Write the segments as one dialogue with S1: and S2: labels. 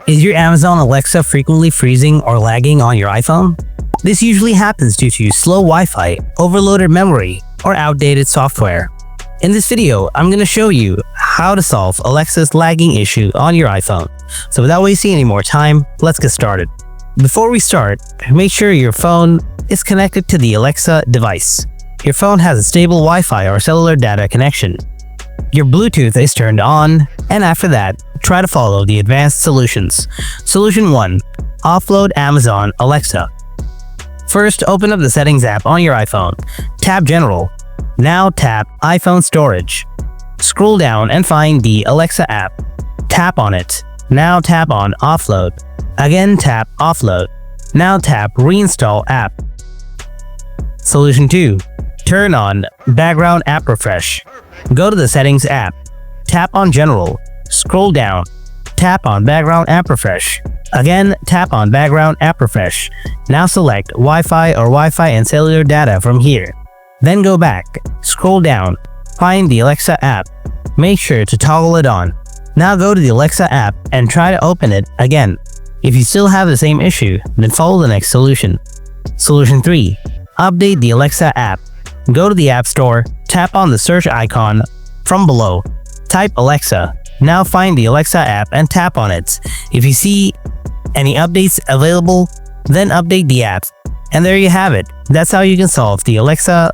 S1: Is your Amazon Alexa frequently freezing or lagging on your iPhone? This usually happens due to slow Wi-Fi, overloaded memory, or outdated software. In this video, I'm going to show you how to solve Alexa's lagging issue on your iPhone. So without wasting any more time, let's get started. Before we start, make sure your phone is connected to the Alexa device. Your phone has a stable Wi-Fi or cellular data connection. Your Bluetooth is turned on, and after that, try to follow the advanced solutions. Solution 1. Offload Amazon Alexa. First, open up the Settings app on your iPhone. Tap General. Now tap iPhone Storage. Scroll down and find the Alexa app. Tap on it. Now tap on Offload. Again tap Offload. Now tap Reinstall app. Solution 2. Turn on Background App Refresh. Go to the Settings app. Tap on General. Scroll down. Tap on Background App Refresh. Again, tap on Background App Refresh. Now select Wi-Fi or Wi-Fi and cellular data from here. Then go back. Scroll down. Find the Alexa app. Make sure to toggle it on. Now go to the Alexa app and try to open it again. If you still have the same issue, then follow the next solution. Solution 3. Update the Alexa app. Go to the App Store, tap on the search icon from below. Type Alexa. Now find the Alexa app and tap on it. If you see any updates available, then update the app. And there you have it. That's how you can solve the Alexa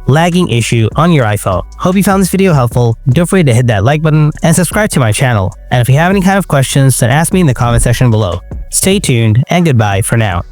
S1: lagging issue on your iPhone. Hope you found this video helpful. Don't forget to hit that like button and subscribe to my channel. And if you have any kind of questions, then ask me in the comment section below. Stay tuned and goodbye for now.